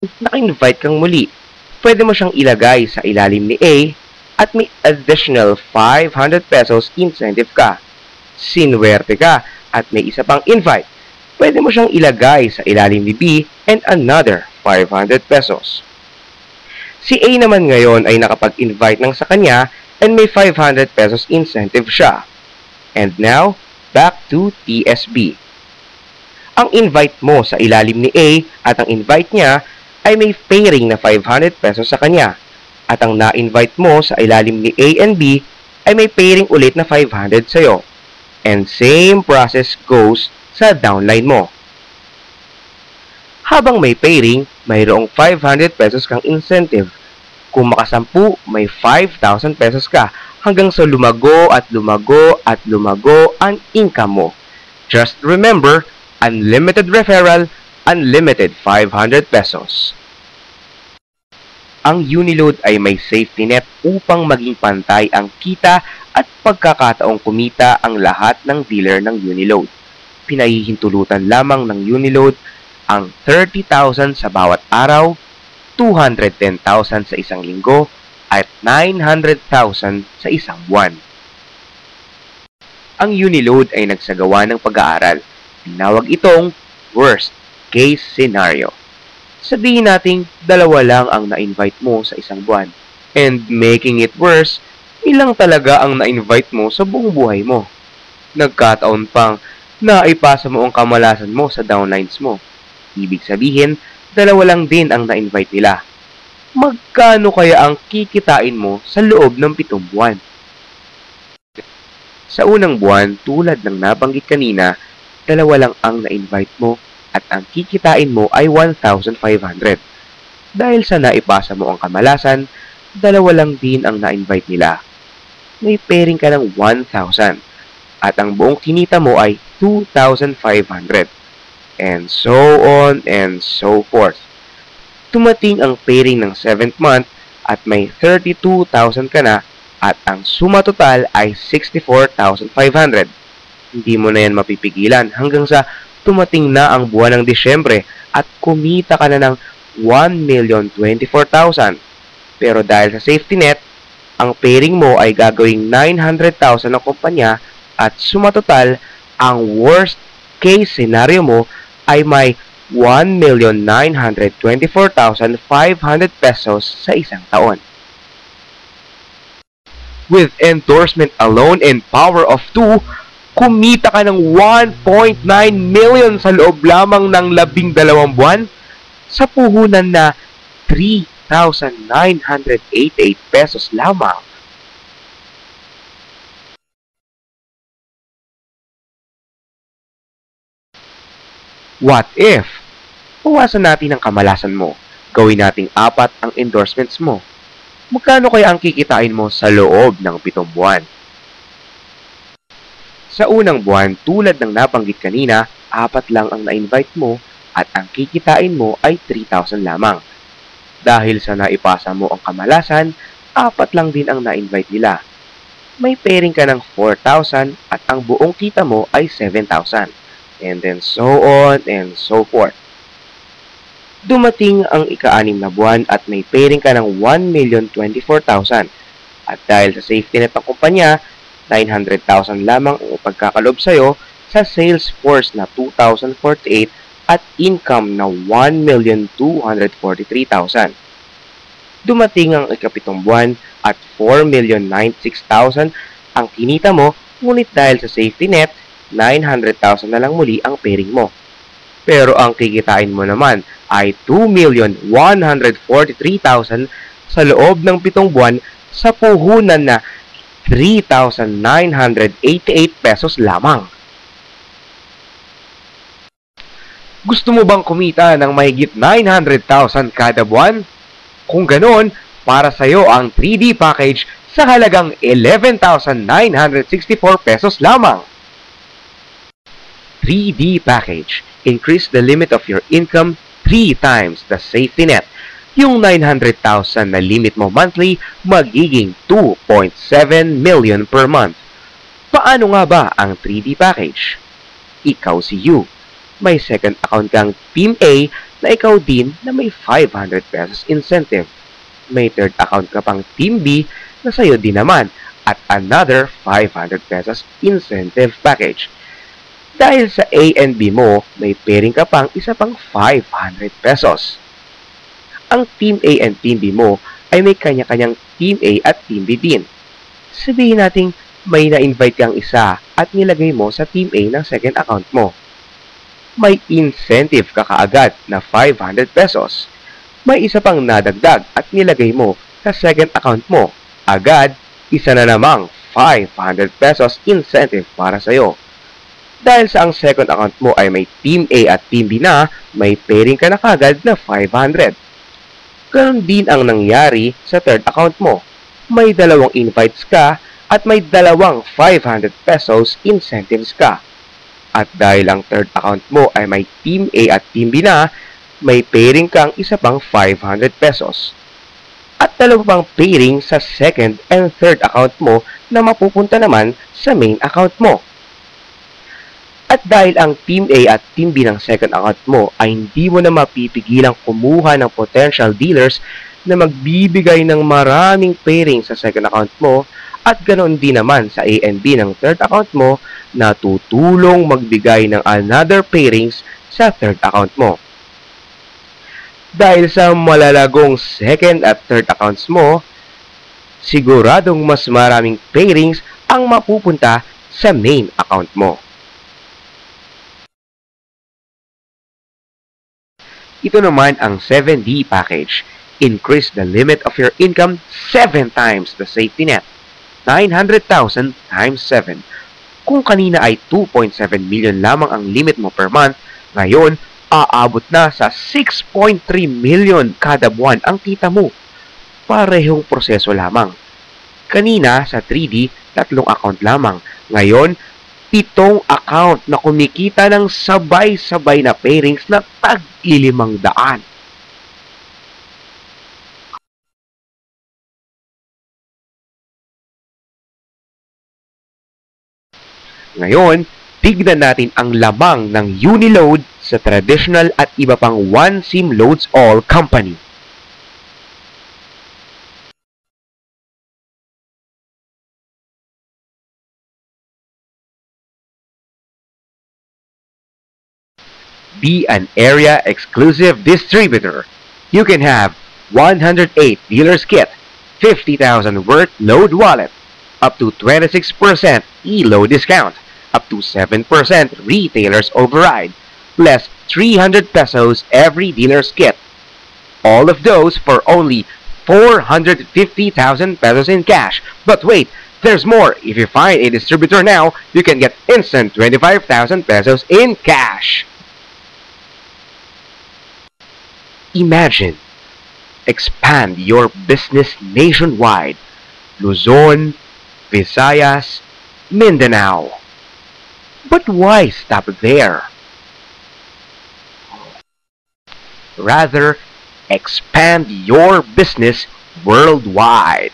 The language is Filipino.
naka-invite kang muli, pwede mo siyang ilagay sa ilalim ni A at may additional 500 pesos incentive ka. Sinwerte ka at may isa pang invite, pwede mo siyang ilagay sa ilalim ni B and another 500 pesos. Si A naman ngayon ay nakapag-invite ng sa kanya and may 500 pesos incentive siya. And now, back to TSB. Ang invite mo sa ilalim ni A at ang invite niya ay may pairing na 500 pesos sa kanya. At ang na-invite mo sa ilalim ni A and B ay may pairing ulit na 500 sa'yo. And same process goes sa downline mo. Habang may pairing, mayroong 500 pesos kang incentive. Kung makasampu, may 5,000 pesos ka hanggang sa lumago at lumago at lumago ang income mo. Just remember, unlimited referral, unlimited 500 pesos. Ang Uniload ay may safety net upang maging pantay ang kita at pagkakataong kumita ang lahat ng dealer ng Uniload. Pinahihintulutan lamang ng Uniload ang 30,000 sa bawat araw, 210,000 sa isang linggo, at 900,000 sa isang buwan. Ang Uniload ay nagsagawa ng pag-aaral. Tinawag itong worst case scenario. Sabihin nating dalawa lang ang na-invite mo sa isang buwan. And making it worse, ilang talaga ang na-invite mo sa buong buhay mo. Nagkataon pang naipasa mo ang kamalasan mo sa downlines mo. Ibig sabihin, dalawa lang din ang na-invite nila. Magkano kaya ang kikitain mo sa loob ng 7 buwan? Sa unang buwan, tulad ng nabanggit kanina, dalawa lang ang na-invite mo at ang kikitain mo ay 1,500. Dahil sa naipasa mo ang kamalasan, dalawa lang din ang na-invite nila. May pairing ka ng 1,000 at ang buong kinita mo ay 2,500. And so on and so forth. Tumating ang pairing ng 7th month at may 32,000 ka na at ang suma total ay 64,500. Hindi mo na yan mapipigilan hanggang sa tumating na ang buwan ng Disyembre at kumita ka na ng 1,024,000. Pero dahil sa safety net, ang pairing mo ay gagawing 900,000 ng kumpanya at suma total, ang worst case scenario mo ay may 1,924,500 pesos sa isang taon. With endorsement alone and power of 2, kumita ka ng 1.9 million sa loob lamang ng 12 buwan sa puhunan na 3,988 pesos lamang. What if? Bawasan natin ang kamalasan mo. Gawin nating 4 ang endorsements mo. Magkano kaya ang kikitain mo sa loob ng 7 buwan? Sa unang buwan, tulad ng nabanggit kanina, 4 lang ang na-invite mo at ang kikitain mo ay 3,000 lamang. Dahil sa naipasa mo ang kamalasan, 4 lang din ang na-invite nila. May pairing ka ng 4,000 at ang buong kita mo ay 7,000. And then so on and so forth. Dumating ang ika-6 na buwan at may pairing ka ng 1,024,000. At dahil sa safety net ng kumpanya, 900,000 lamang ang pagkakaloob sa'yo sa sales force na 2,048 at income na 1,243,000. Dumating ang ika-7 buwan at 4,096,000 ang kinita mo, ngunit dahil sa safety net, 900,000 na lang muli ang pairing mo. Pero ang kikitain mo naman ay 2,143,000 sa loob ng 7 buwan sa puhunan na 3,988 pesos lamang. Gusto mo bang kumita ng mahigit 900,000 kada buwan? Kung ganoon, para sa iyo ang 3D package sa halagang 11,964 pesos lamang. 3D package. Increase the limit of your income 3 times the safety net. Yung 900,000 na limit mo monthly, magiging 2.7 million per month. Paano nga ba ang 3D package? Ikaw si You. may second account kang Team A na ikaw din na may 500 pesos incentive. May third account ka pang Team B na sa'yo din naman at another 500 pesos incentive package. Dahil sa A and B mo, may pairing ka pang isa pang 500 pesos. Ang Team A and Team B mo ay may kanya-kanyang Team A at Team B din. Sabihin natin may na-invite kang isa at nilagay mo sa Team A ng second account mo. May incentive ka kaagad na 500 pesos. May isa pang nadagdag at nilagay mo sa second account mo. Agad, isa na namang 500 pesos incentive para sa'yo. Dahil sa ang second account mo ay may Team A at Team B na, may pairing ka na kagad na 500. Ganon din ang nangyari sa third account mo. May dalawang invites ka at may dalawang 500 pesos incentives ka. At dahil ang third account mo ay may Team A at Team B na, may pairing kang isa pang 500 pesos. At dalawa pang pairing sa second and third account mo na mapupunta naman sa main account mo. At dahil ang Team A at Team B ng second account mo ay hindi mo na mapipigilang kumuha ng potential dealers na magbibigay ng maraming pairing sa second account mo at ganoon din naman sa A and B ng third account mo na tutulong magbigay ng another pairings sa third account mo. Dahil sa malalagong second at third accounts mo, siguradong mas maraming pairings ang mapupunta sa main account mo. Ito naman ang 7D package. Increase the limit of your income 7 times the safety net. 900,000 times 7. Kung kanina ay 2.7 million lamang ang limit mo per month, ngayon, aabot na sa 6.3 million kada buwan ang kita mo. Parehong proseso lamang. Kanina sa 3D, 3 account lamang. Ngayon, 7 account na kumikita ng sabay-sabay na pairings na tag-500. Ngayon, tignan natin ang lamang ng Uniload sa traditional at iba pang One SIM Loads All company. Be an area exclusive distributor. You can have 108 dealers kit, 50,000 worth load wallet, up to 26% e-load discount, up to 7% retailers override, plus 300 pesos every dealer's kit. All of those for only 450,000 pesos in cash. But wait, there's more. If you find a distributor now, you can get instant 25,000 pesos in cash. Imagine, expand your business nationwide. Luzon, Visayas, Mindanao. But why stop there? Rather, expand your business worldwide.